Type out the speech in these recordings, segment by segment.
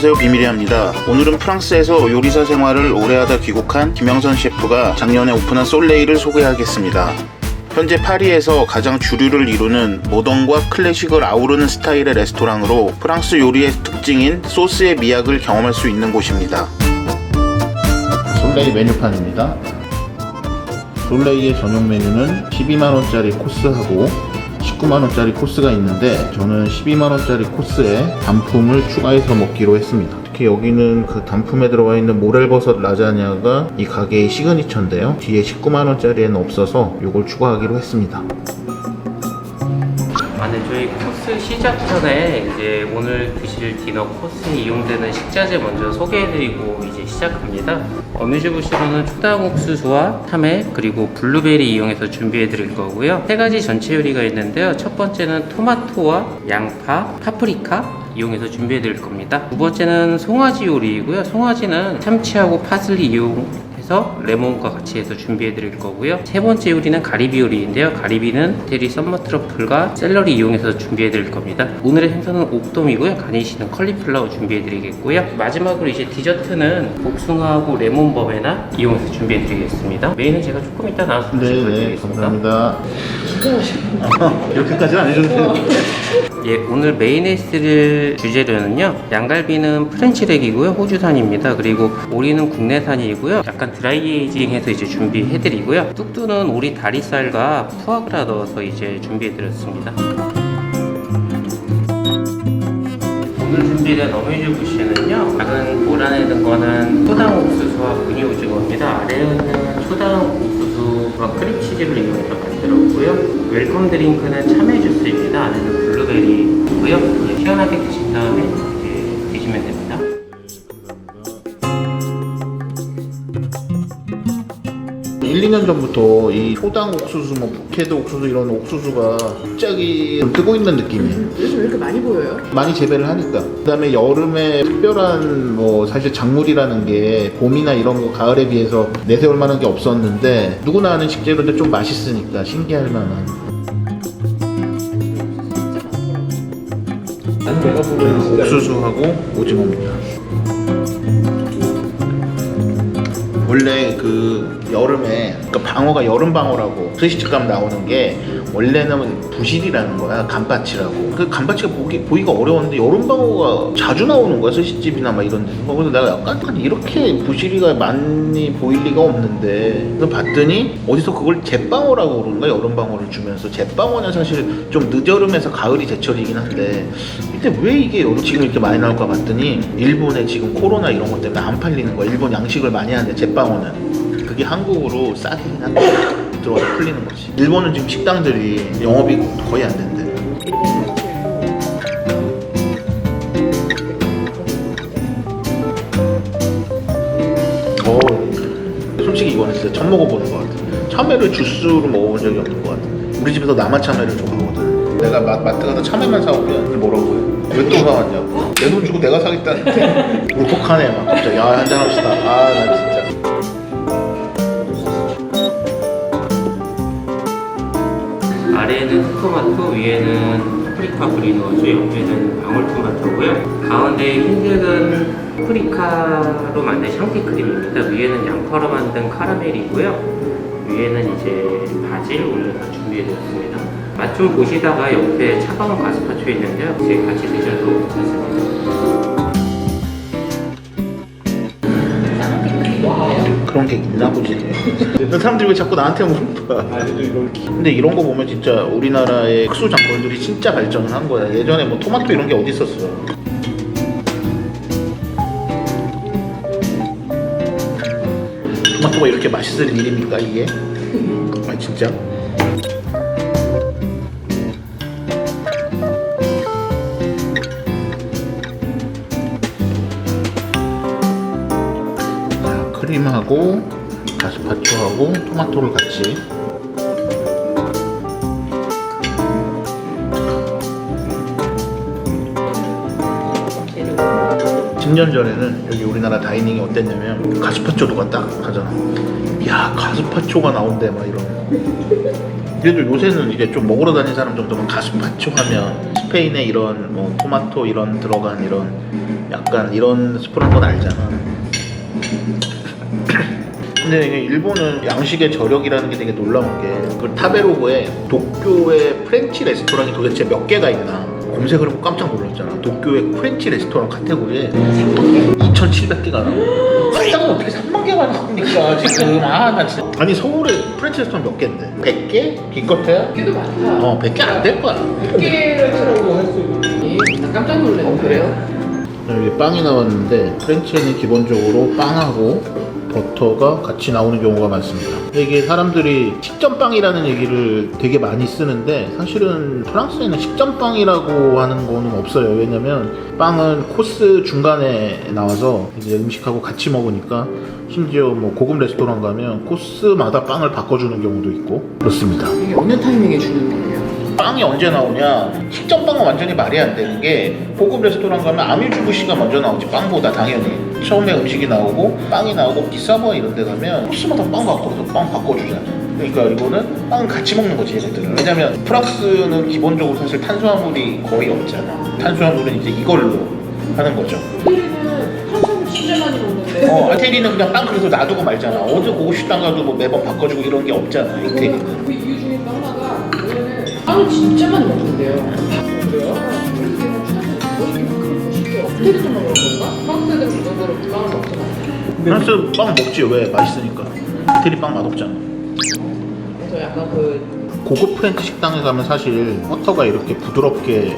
안녕하세요, 비밀이합니다. 오늘은 프랑스에서 요리사 생활을 오래하다 귀국한 김영선 셰프가 작년에 오픈한 솔레이를 소개하겠습니다. 현재 파리에서 가장 주류를 이루는 모던과 클래식을 아우르는 스타일의 레스토랑으로 프랑스 요리의 특징인 소스의 미학을 경험할 수 있는 곳입니다. 솔레이 메뉴판입니다. 솔레이의 전용 메뉴는 12만원짜리 코스하고 19만원짜리 코스가 있는데 저는 12만원짜리 코스에 단품을 추가해서 먹기로 했습니다. 특히 여기는 그 단품에 들어가 있는 모렐버섯 라자냐가 이 가게의 시그니처인데요, 뒤에 19만원짜리에는 없어서 이걸 추가하기로 했습니다. 네, 저희 코스 시작 전에 이제 오늘 드실 디너 코스에 이용되는 식자재 먼저 소개해드리고 이제 시작합니다. 어뮤즈부시로는 초당 옥수수와 참외 그리고 블루베리 이용해서 준비해드릴 거고요. 세 가지 전체 요리가 있는데요. 첫 번째는 토마토와 양파, 파프리카 이용해서 준비해드릴 겁니다. 두 번째는 송아지 요리이고요. 송아지는 참치하고 파슬리 이용해서 레몬과 같이 해서 준비해 드릴 거고요. 세 번째 요리는 가리비 요리인데요. 가리비는 테리 썸머 트러플과 샐러리 이용해서 준비해 드릴 겁니다. 오늘의 생선은 옥돔이고요. 가니쉬는 컬리플라워 준비해 드리겠고요. 마지막으로 이제 디저트는 복숭아하고 레몬 버베나 이용해서 준비해 드리겠습니다. 메인은 제가 조금 이따 나와서 네, 감사합니다. 이렇게까지는 안 해줘도 돼요. 예, 오늘 메인에 쓸 주재료는요, 양갈비는 프렌치렉이고요, 호주산입니다. 그리고 오리는 국내산이고요. 약간 드라이에이징해서 이제 준비해드리고요. 뚝뚜는 오리 다리살과 푸아그라 넣어서 이제 준비해드렸습니다. 오늘 준비된 어뮤즈부시는요, 작은 볼 안에 든 거는 초당 옥수수와 무늬 오징어입니다. 아래에는 초당 옥수수와 크림치즈를 이용해서 만들었고요. 웰컴 드링크는 참외 주스입니다. 안에는 블루베리고요. 시원하게 드신 다음에 드시면 됩니다. 1, 2년 전부터 이 초당 옥수수, 뭐 부케드 옥수수 이런 옥수수가 갑자기 좀 뜨고 있는 느낌이에요. 요즘 왜 이렇게 많이 보여요? 많이 재배를 하니까. 그 다음에 여름에 특별한 뭐 사실 작물이라는 게 봄이나 이런 거 가을에 비해서 내세울 만한 게 없었는데 누구나 아는 식재료인데 좀 맛있으니까 신기할 만한. 옥수수하고 오징어입니다. 원래 그 여름에 그 방어가 여름 방어라고 스시집 가면 나오는 게 원래는 부실이라는 거야, 간파치라고. 그 간파치가 보기가 어려웠는데 여름 방어가 자주 나오는 거야, 스시집이나 막 이런 데서. 그래서 내가 약간 이렇게 부실이가 많이 보일 리가 없는데, 그래서 봤더니 어디서 그걸 잿방어라고 그러는 거야, 여름 방어를 주면서. 잿방어는 사실 좀 늦여름에서 가을이 제철이긴 한데, 근데 왜 이게 지금 이렇게 많이 나올까 봤더니 일본에 지금 코로나 이런 것 때문에 안 팔리는 거야. 일본 양식을 많이 하는데 잿방어는 그게 한국으로 싸게 그냥 들어와서 풀리는 거지. 일본은 지금 식당들이 영업이 거의 안 된대. 솔직히 이거는 진짜 처음 먹어보는 것 같아. 참외를 주스로 먹어본 적이 없는 것 같아. 우리 집에서 남한 참외를 좋아하거든. 내가 마트 가서 참외만 사오면 뭐라고 해? 왜 또 사왔냐고. 내 돈 주고 내가 사겠다는데 울컥하네 막 갑자기. 야, 한잔 합시다. 아, 나 진짜. 아래에는 토마토, 위에는 파프리카 뿌리 넣어서 옆에는 방울토마토고요. 가운데 흰색은 파프리카로 만든 샹티크림입니다. 위에는 양파로 만든 카라멜이고요. 위에는 이제 바질 올려서 준비해드렸습니다. 맛 좀 보시다가 옆에 차가운 가스파초 있는데요. 이제 같이 드셔도 괜찮습니다. 그런 게 있나 보지. 그 사람들이 왜 자꾸 나한테 물어봐. 근데 이런 거 보면 진짜 우리나라의 특수 작물들이 진짜 발전을 한 거야. 예전에 뭐 토마토 이런 게 어디 있었어. 토마토가 이렇게 맛있을 일입니까 이게? 아 진짜? 크림하고 가스파초하고 토마토를 같이. 십 년 전에는 여기 우리나라 다이닝이 어땠냐면 가스파초도가 딱 하잖아. 야, 가스파초가 나온대 막 이런. 그래도 요새는 이제 좀 먹으러 다니는 사람 정도면 가스파초 하면 스페인의 이런 뭐 토마토 이런 들어간 이런 약간 이런 스프를 한 건 알잖아. 근데 이게 일본은 양식의 저력이라는 게 되게 놀라운 게 그 타베로고에 도쿄의 프렌치 레스토랑이 도대체 몇 개가 있나 검색을 해보고 깜짝 놀랐잖아. 도쿄의 프렌치 레스토랑 카테고리에 2,700개가 나와. 한장은 어떻게 3만 개가 나옵니까 지금. 나 진짜. 아니 서울에 프렌치 레스토랑 몇 개인데? 100개? 기껏해야? 꽤도 많다. 100개 안 될 거야. 100개라고 할 수 있는. 나 깜짝 놀랐네. 그래요? 여기 빵이 나왔는데 프렌치에는 기본적으로 빵하고 버터가 같이 나오는 경우가 많습니다. 이게 사람들이 식전빵이라는 얘기를 되게 많이 쓰는데 사실은 프랑스에는 식전빵이라고 하는 거는 없어요. 왜냐면 빵은 코스 중간에 나와서 이제 음식하고 같이 먹으니까 심지어 뭐 고급 레스토랑 가면 코스마다 빵을 바꿔주는 경우도 있고 그렇습니다. 이게 어느 타이밍에 주는 거예요? 빵이 언제 나오냐? 식전빵은 완전히 말이 안 되는 게 고급 레스토랑 가면 아밀주부시가 먼저 나오지, 빵보다 당연히. 처음에 음식이 나오고 빵이 나오고 비싸버 이런 데 가면 코스마다 빵 바꿔주잖아. 그러니까 이거는 빵 같이 먹는 거지 얘네들은. 왜냐면 프랑스는 기본적으로 사실 탄수화물이 거의 없잖아. 탄수화물은 이제 이걸로 하는 거죠. 이태리는 탄수화물 진짜 많이 먹는데. 이태리는 그냥 빵 그래서 놔두고 말잖아. 어디 고급 식당 가도 뭐 매번 바꿔주고 이런 게 없잖아 이태리는. 그 이유 중에 또 하나가 뭐냐면 빵을 진짜 많이 먹는데요. 그래요? 호텔에서만 그런 건가? 프랑스 애들은 그 정도로 빵을 먹잖아. 프랑스 빵 먹지 왜? 맛있으니까. 이태리 빵 맛없잖아. 그래서 약간 그 고급 프렌치 식당에 가면 사실 버터가 이렇게 부드럽게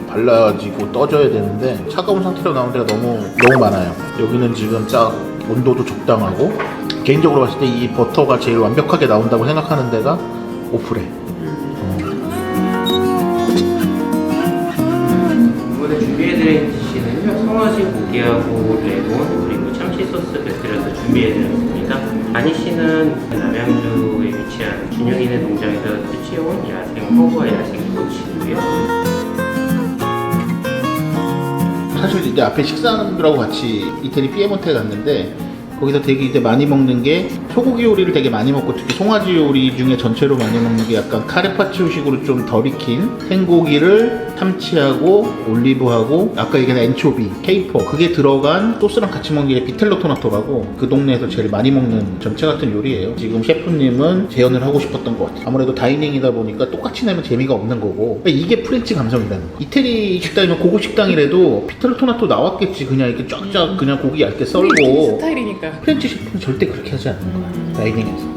발라지고 떠져야 되는데 차가운 상태로 나오는 데가 너무 많아요. 여기는 지금 딱 온도도 적당하고 개인적으로 봤을 때 이 버터가 제일 완벽하게 나온다고 생각하는 데가 오프레. 이번에 준비해드린 디시는요, 성화지 고기하고 레몬 그리고 참치 소스 곁들여서 준비해드렸습니다. 아니씨는 남양주에 위치한 준영이네 농장에서 수치온 야생 허브와 야생 꼬치고요. 사실 이제 앞에 식사하는들하고 같이 이태리 피에몬트에 갔는데 거기서 되게 이제 많이 먹는 게 소고기 요리를 되게 많이 먹고 특히 송아지 요리 중에 전체로 많이 먹는 게 약간 카르파치오식으로 좀 덜 익힌 생고기를 참치하고 올리브하고 아까 얘기한 엔초비, 케이퍼 그게 들어간 소스랑 같이 먹는 게 비텔로 토나토라고 그 동네에서 제일 많이 먹는 전체 같은 요리예요. 지금 셰프님은 재현을 하고 싶었던 것 같아요. 아무래도 다이닝이다 보니까 똑같이 내면 재미가 없는 거고 그러니까 이게 프렌치 감성이라는 거. 이태리 식당이면 고급 식당이라도 비텔로 토나토 나왔겠지. 그냥 이렇게 쫙쫙 그냥 고기 얇게 썰고 스타일이니까. 프렌치 셰프는 절대 그렇게 하지 않는 거야. 다이닝에서.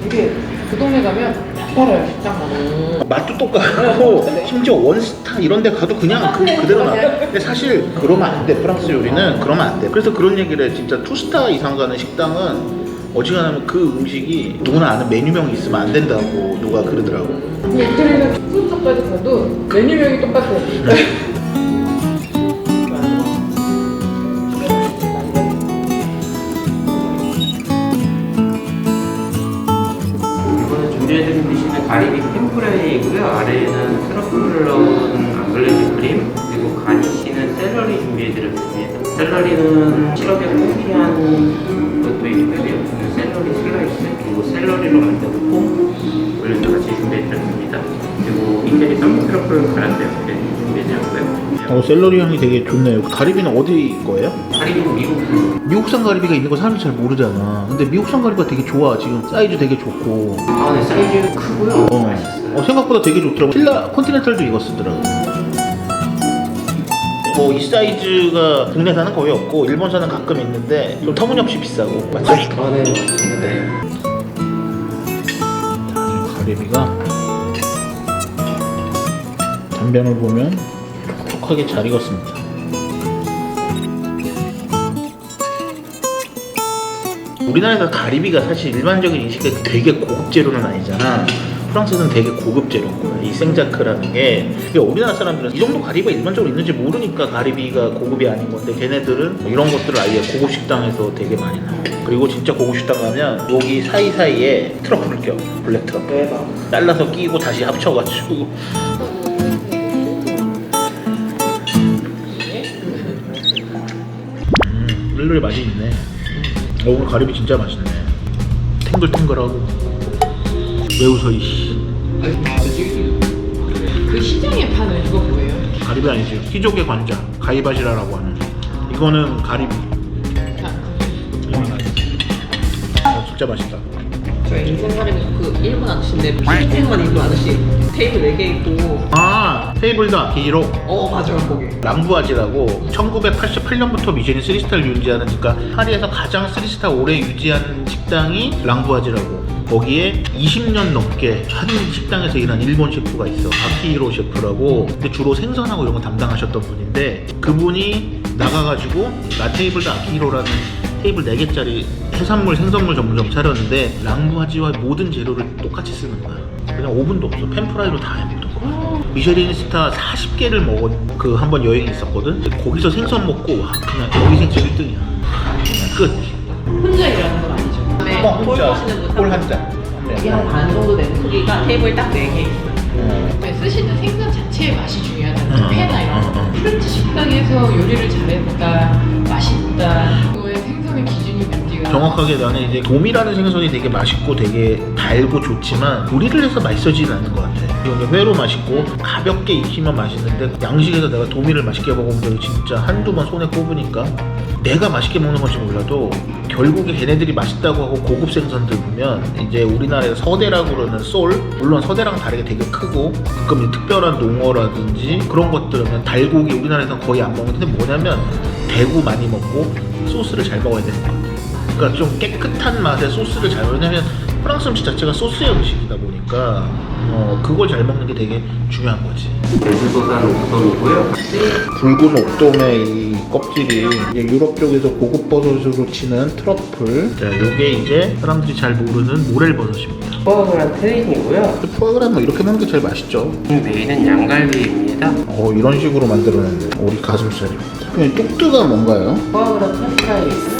이게 그 동네 가면 다 팔아요 식당가는. 맛도 똑같고 심지어 원스타 이런 데 가도 그냥 그대로 나. 근데 사실 그러면 안 돼. 프랑스 요리는 그러면 안 돼. 그래서 그런 얘기를 해. 진짜 투스타 이상 가는 식당은 어지간하면 그 음식이 누구나 아는 메뉴명이 있으면 안 된다고 누가 그러더라고. 근데 이태리는 푸드점까지 가도 메뉴명이 똑같아요. 준비해드린 디시는 가리비 템프레이고요. 아래에는 트러플을 넣은 앙글레즈 크림 그리고 가니쉬는 샐러리 준비해드렸습니다. 샐러리는 시럽에 코피한 것도 있고요. 샐러리 슬라이스 그리고 샐러리로 만든 콩 올려서 같이 준비해드렸습니다. 그리고 이태리 쌈 트러플 가라떼 이렇게 준비해드렸고요. 샐러리 향이 되게 좋네요. 가리비는 어디 거예요? 가리비는 미국 미국산 가리비가 있는 거 사람들이 잘 모르잖아. 근데 미국산 가리비가 되게 좋아. 지금 사이즈 되게 좋고. 네, 사이즈 크고요. 맛있어요. 생각보다 되게 좋더라고. 필라 컨티넨탈도 이거 쓰더라고. 뭐 이 사이즈가 국내산은 거의 없고 일본산은 가끔 있는데 좀 터무니없이 비싸고 맞죠? 네, 맞습니다. 네. 가리비가 단면을 보면 촉촉하게 잘 익었습니다. 우리나라에서 가리비가 사실 일반적인 인식에 되게 고급 재료는 아니잖아. 프랑스는 되게 고급 재료인 거야. 이 생자크라는 게. 그러니까 우리나라 사람들은 이 정도 가리비가 일반적으로 있는지 모르니까 가리비가 고급이 아닌 건데 걔네들은 이런 것들을 아예 고급 식당에서 되게 많이 나와. 그리고 진짜 고급 식당 가면 여기 사이사이에 트러플을 껴. 블랙 트러플. 대박. 잘라서 끼고 다시 합쳐가지고. 일놀이 맛이 있네. 오늘 가리비 진짜 맛있네. 탱글탱글하고. 매우 서이씨. 그 시장에 파는 이거 뭐예요? 가리비 아니지. 희족의 관자 가이바시라라고 하는 이거는 가리비. 진짜 맛있다. 저희 인생 사례는 그 일본 아저씨인데 핑크색만 입은 아저씨 테이블 4개 있고. 아, 테이블도 아키히로. 맞아요 거기. 랑부아지라고 1988년부터 미쉐린 3스타를 유지하는, 그러니까 파리에서 가장 3스타 오래 유지하는 식당이 랑부아지라고. 거기에 20년 넘게 한 식당에서 일한 일본 셰프가 있어. 아키히로 셰프라고. 근데 주로 생선하고 이런 거 담당하셨던 분인데, 그분이 나가가지고 나 테이블도 아키히로라는 테이블 4개짜리 해산물, 생선물 전문점 차렸는데 랑부아지와 모든 재료를 똑같이 쓰는 거야. 그냥 오븐도 없어. 팬프라이로 다 해먹는 거야. 미쉐린 스타 40개를 먹은 그 한 번 여행이 있었거든. 거기서 생선 먹고 와, 그냥 여기 생선 1등이야. 그냥 끝. 혼자 일하는 건 아니죠? 네. 혼자 마시는 분 볼 한 잔. 이게 한 반 정도 되는 크기가 테이블 딱 4개 있어요. 네, 쓰시는 생선 자체의 맛이 중요하다는 회나 이런 거. 프렌치 식당에서 요리를 잘했다, 맛있다, 그거의 생선의 기준이 뭔지가 정확하게 나는 이제 돔이라는 생선이 되게 맛있고 되게 달고 좋지만 요리를 해서 맛있어지진 않는 것 같아. 이건 회로 맛있고 가볍게 익히면 맛있는데, 양식에서 내가 도미를 맛있게 먹어보면 진짜 한두 번 손에 꼽으니까 내가 맛있게 먹는 건지 몰라도 결국에 걔네들이 맛있다고 하고 고급 생선들 보면 이제 우리나라에서 서대라고 그러는 쏠, 물론 서대랑 다르게 되게 크고 가끔 특별한 농어라든지 그런 것들은 달고기 우리나라에서는 거의 안 먹는데, 뭐냐면 대구 많이 먹고 소스를 잘 먹어야 되는 것 같아요. 그러니까 좀 깨끗한 맛의 소스를 잘 먹어야, 왜냐면 프랑스 음식 자체가 소스의 음식이다 보니까 그걸 잘 먹는 게 되게 중요한 거지. 제주도산 옥돔이고요. 붉은 옥돔의 이 껍질이 이제 유럽 쪽에서 고급 버섯으로 치는 트러플. 자, 요게 이제 사람들이 잘 모르는 모렐 버섯입니다. 푸아그라 트레인이고요. 푸아그라 뭐 이렇게 먹는 게 제일 맛있죠. 메인은 양갈비입니다. 이런 식으로 만들어냈는데 오리 가슴살이. 그냥 뚝뜨가 뭔가요? 푸아그라 팬프라이 있으면